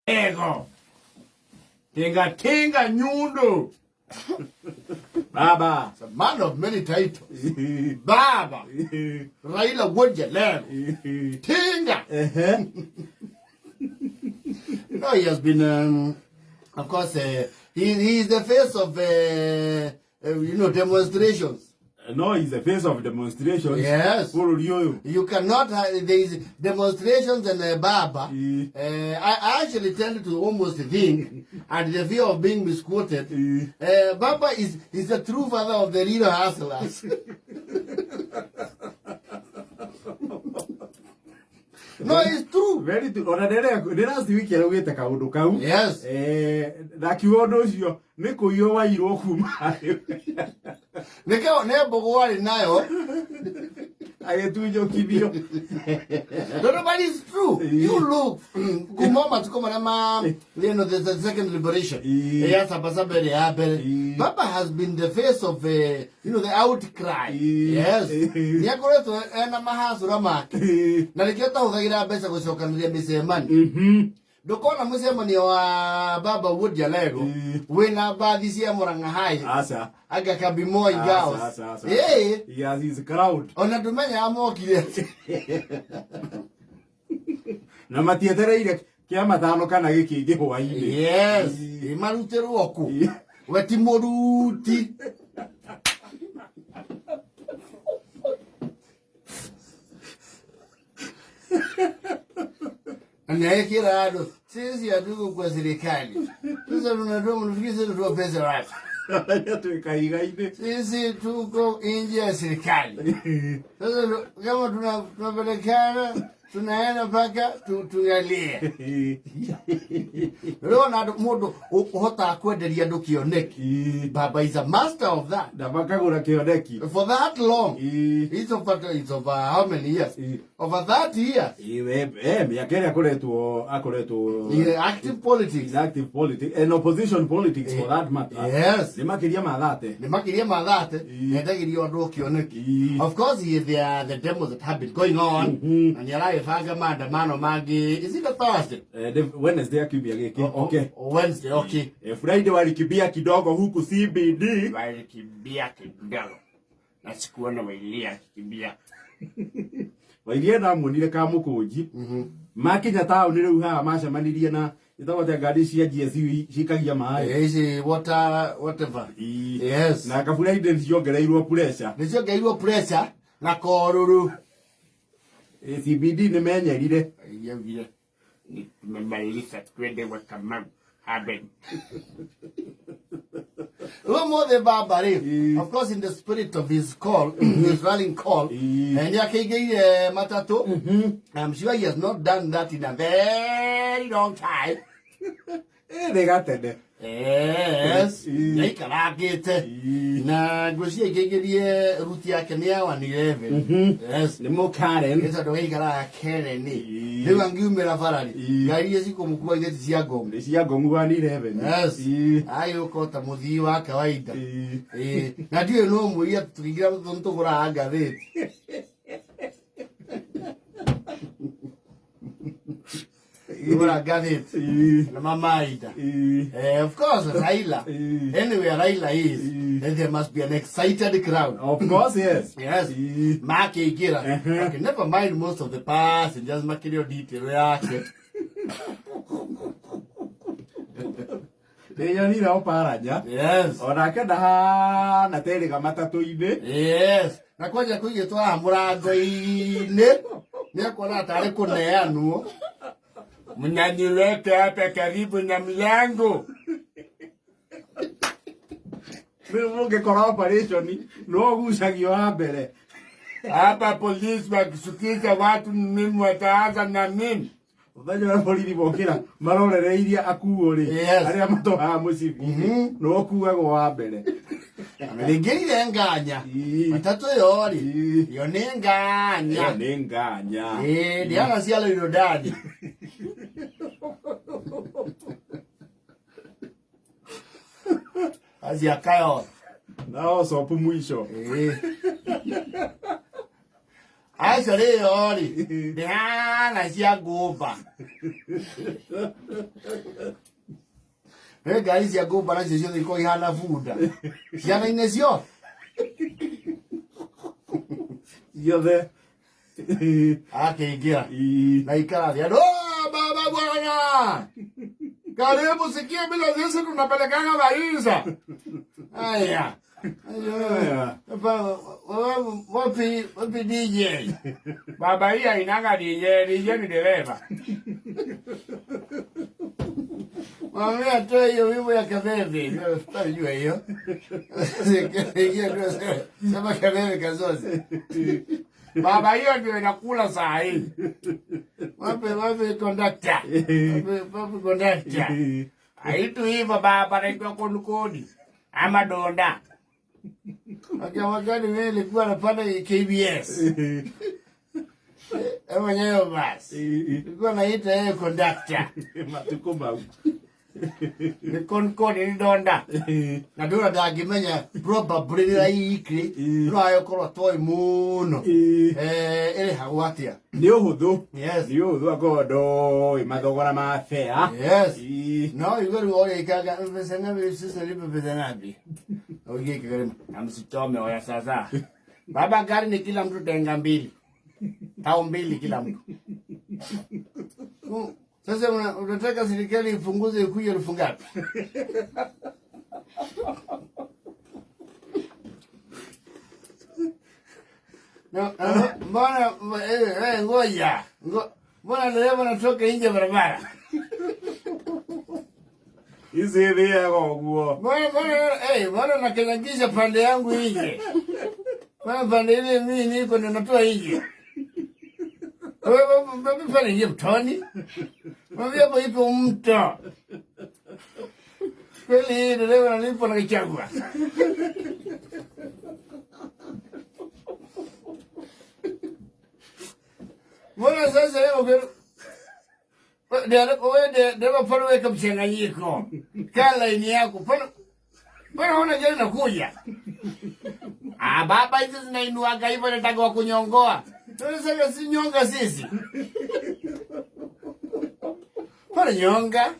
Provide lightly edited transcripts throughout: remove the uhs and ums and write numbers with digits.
ego. Tinga nyundo. Baba. It's a man of many titles. Baba. Raila Odinga. Tinga. No, he has been, of course, he is the face of, demonstrations. No, he's the face of demonstrations. Yes. You cannot, there is demonstrations and Baba. I actually tend to almost think, and the fear of being misquoted, Baba is the true father of the real hustlers. No, it's true. Very true. Last week, I went to Kaudu. Yes. Like you all those, Nico, you are your Nika never go in now. I do your kibio. Nobody is true. You look. Kumama to come and there's the second liberation. Yes, Baba has been the face of the outcry. Yes. Yakoreto and Mahas Ramak. Naliketa Uzaira Besa was so can be man. Dokona musemani wa Baba Woodya lego wena baadhi siya moranga hai asa aga kabimo igaos he has his crowd onatumenya amokire na matietereire kia matano kana giki hwaini. Yes imarutero oku weti moruti Anayekirado sisi hatuko kwa serikali. Sasa tunatoa mnufikisi tutoa pesa wapi? Sisi tuko nje ya serikali. Sasa kama tunapelekana tunaenda mpaka tuangalie. Leo na modo hota kwenderia ndo kioneki. Baba is a master of that. Dabakagura kioneki. For that long. It's over how many years? Over 30 years. Miakere akoretu active politics. Active politics and opposition politics for that matter. Yes. Nimakiria madate. Netagiria ndo kioneki. Of course the demos that have been going on and you're Faga maandamano magi. Is it a Thursday? Wednesday akibia giki. Okay. Wednesday, okay. Friday walikibia kidogo huku CBD. Walikibia kidogo. Na sikuona wailia kibia. Wailia na munire ka mukunji. Makinya town ni riu ha macemanirie na itawote ngari cia GSU cikagia mai. Yes, whatever. Yes. Na ka Friday ciongereirwo pressure. Niciongereirwo pressure na koruru. CBD nimenyerire yavile nimemaliza twende wakamamu haben Umoze Baba of course in the spirit of his call his rallying call and yakege matatu I'm sure he has not done that in a very long time. They got that. Yes. Naikaragete. Na gosia gegerie ruti yake ni ya 111. Yes. Ni mo Karen. Esa ndo ikara Karen ni. Ni wangiumira farari. Gari ikumukuite cia gomu. Ni cia gomu 111. Yes. Ayo kota muthii wa kawaida. Na ndio no muia tukigira tuntugura agatheti. Ura gatheti na mamaida. Of course Raila. Anyway Raila is there must be an excited crowd. Of course yes. Yes. Maki gira. Okay, never mind most of the past and just make your detail yake. Deyani na oparaja. Yes. Ona kada na terega matatu ine. Yes. Na kwaja kuigitwa murango ine. Ni akona tare kuneanwo. Mnaniweke hapa karibu na mlango. Munge kora operation no gusagio mbere. Hapa polisi wakisukiza watu mimi wataanza na mimi. Uthanya polisi bokira marorereiria akuo ri aria matoha mucibi no kuago wa mbere. Amegeire nganya. Matatu yori. Yo ni nganya. Ni nganya. Diana sialo yodadi. Azia kayo. Nao sopu mwisho. Aisha leo yori. Diana sia goba. Ngari cia ngũmba nacio ciothe ikorwo ihana bunda. Ciana-inĩ cio ciothe akĩingĩra na ikara thĩ andũ baba bwana karibu sikia bila sisi tunapelekanga maisha haya wapi DJ baba hii hainanga DJ ni dereva mami atoe hiyo wimbo ya Kabebe utajua hiyo sema Kabebe kazoze baba hiyo ndio inakula saa hii wapi conductor wapi conductor haitu hivyo baba naitwa kodi ama donda wakati wewe ulikuwa unapanda KBS mwenyewe basi ulikuwa naita yeye conductor matukumba ni kodi ni donda na ndura ndangimenya probably raikri no ayokorwo toy muno hagwatia ni uhuthu yes ni uhuthu akodo mathogora ma fare yes no igori wale ikaga pesa ngapi sisi lipe pesa ngapi ogie kigari amsitome oya sasa baba gari ni kila mtu tenga mbili tao mbili kila mtu sasa unataka serikali ipunguze kuja elfu ngapi? No, mbona ngoja. Mbona dereva anatoka nje barabara? Hizi ndio kwa mbona nakanyagisha pande yangu nje. Kwa pande ile mimi niko natoa nje. Wewe pale nje mtoni. Mwambie hapo ipo mto. Kweli dereva analipo na kichagua. Mbona sasa leo dereva pale weka mchanganyiko. Kala ini yako. Mbona huna gari nakuja? Baba hizi zinainuaga hivyo nataka wa kunyongoa. Sasa si nyonga sisi. Para nyonga.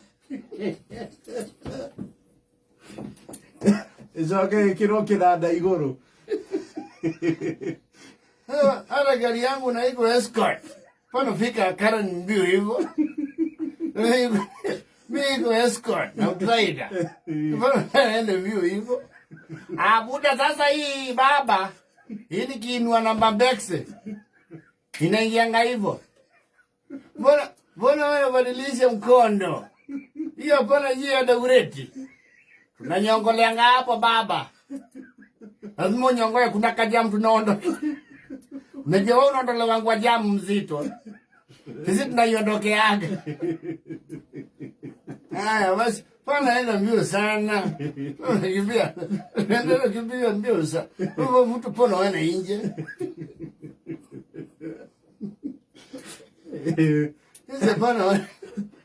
Izoke kiro kirada igoro. Ana gari yangu na iko escort. Pana fika Karen mbio hivyo. Mimi iko escort na rider. Pana ende mbio hivyo. Buda sasa hii baba. Hii ni kiinua namba Bexe. Inaingianga hivyo. Mbona wewe badilisha mkondo? Hiyo hapana njia ya daureti. Tunanyongoleanga hapo baba. Lazima nyongoe kuna kajamu tunaondoka. Unajua wewe unaondolewa kwa jamu mzito. Sisi tunaiondokeaga. Haya basi pana enda mbio sana. Kimbia. Nenda kimbia mbio sana. Wewe mtu pona wana nje. Sasa pana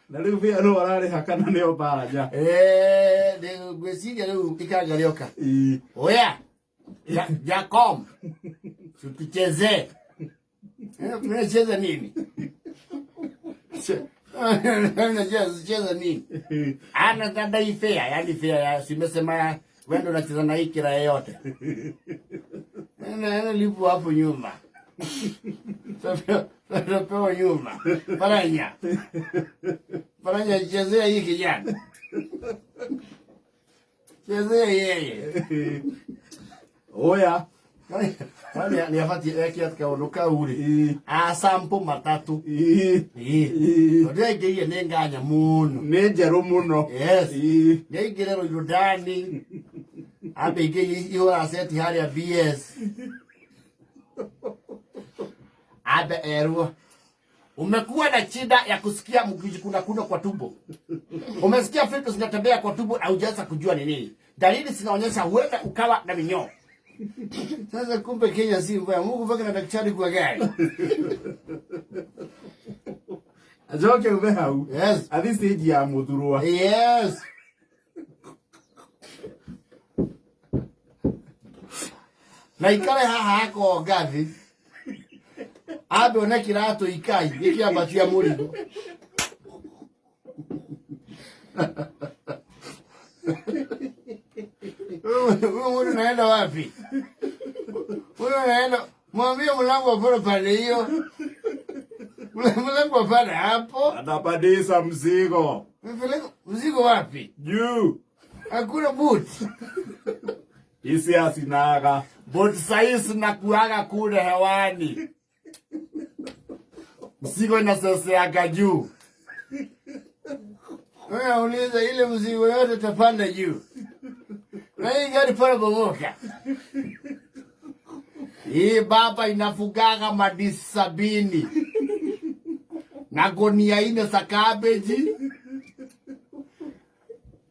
na riu via no arare hakana ne obaja de gwesiga leo ikagalioka oya Jacob tukicheze mnacheza nini cheza nini ana dada fair yani fair simesema wewe unacheza na ikira yote ana lipo hapo nyuma Pewa nyuma. Paranya chezea hii kijana. Chezea yeye. Oya. Wani ni afati yake atakaondoka ule. Sampo matatu. Ndio yeye ni nganya muno. Ni njero muno. Yes. Ndio gerero Yordani. Abege hiyo aseti hali ya BS. Abe erua. Umekuwa na shida ya kusikia mkijikuna kwa tumbo. Umesikia vitu zinatembea kwa tumbo au hujaanza kujua ni nini. Dalili zinaonyesha huenda ukawa na minyoo. Sasa kumbe Kenya si mbaya. Mungu mpaka na daktari kwa gari. Ajoke ubehau. Yes. At this stage ya muthurwa. Yes. Na ikale haha hako gavi. Abe ona kirato ikai ikiambatia murigo Wewe unaenda wapi? Wewe unaenda mwambie mlango wa pale hiyo. Mlango wa pale hapo. Anapandisha mzigo. Mzigo wapi? Juu. Hakuna boot. Isi asinaga. Boot saisi na kuaga kule hewani. Mzigo inasoseaga juu. Wewe uliza ile mzigo yote tapanda juu. Na hii gari pale bomoka. Hii baba inafugaga madisi 70. Na gunia 4 za cabbage.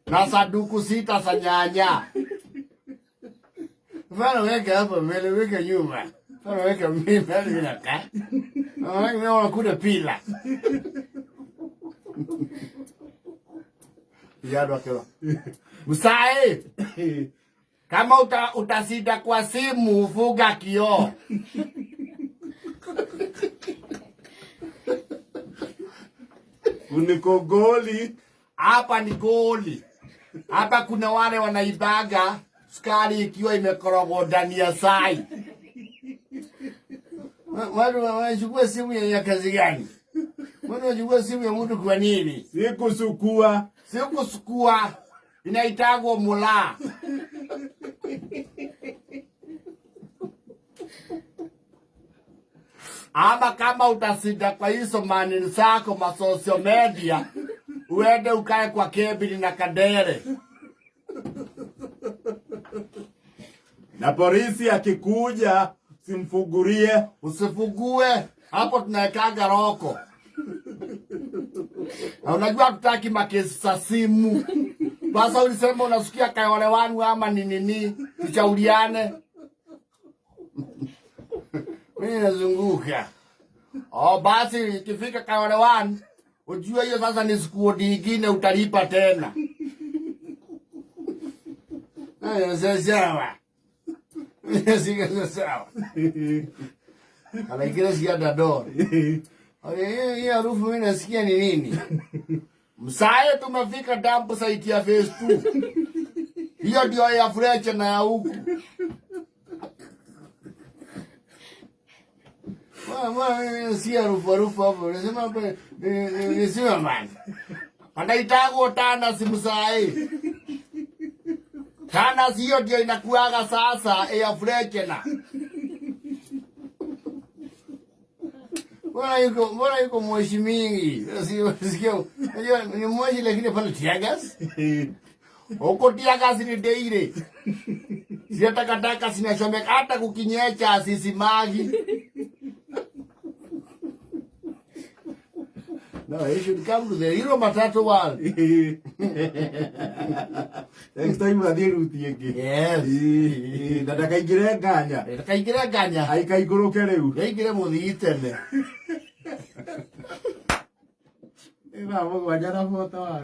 Na saduku 6 za nyanya. Fana weka hapa mbele, weka nyuma. Fana weka mbele naka. Mimi nakuda pila. Yado akelo. Musae. Kama utasida kwa simu fuga kioo. Uniko goli. Hapa ni goli. Hapa kuna wale wanaibaga sukari ikiwa imekorogwa ndani ya sai. Watu wanachukua simu ya kazi gani? Watu wanachukua simu ya mtu kwa nini? Sikusukua. Sikusukua. Inaitagwa mula. Ama kama utasida kwa hizo manini zako ma social media, uende ukae kwa kebili na kadere. Na polisi akikuja simfugurie. Usifugue. Hapo tunaekaga roko. Na unajua tutaki makesi za simu. Basa ulisema unasikia kayole wanu ama nini. Tuchauliane. Mimi nazunguka. Basi ikifika kayole wanu, ujue hiyo sasa ni siku nyingine utalipa tena. Sawa. Sawa. Anaingia siada door. Hii harufu mimi nasikia ni nini? Msae tumefika damp site ya phase 2. Hiyo ndio ya fresh na ya huku. Mama si harufu hapo. Nasema hapa ni sima man. Anaitago tana si msae. Tana hiyo ndio inakuaga sasa ya fresh na. Mbona yuko moshi mingi? Sikio. Ni moshi lakini pale tiagas. Huko tiagas ni deire. Sio takataka sinachomeka hata kukinyecha sisi magi. No, you should come to the Hero Matatu world. Next time athiruti ingi. Yes. Na ndakaingire nganya. Ndakaingire nganya. Aikaiguruke riu. Yaingire muthitene. Ina mugwanja na bota wa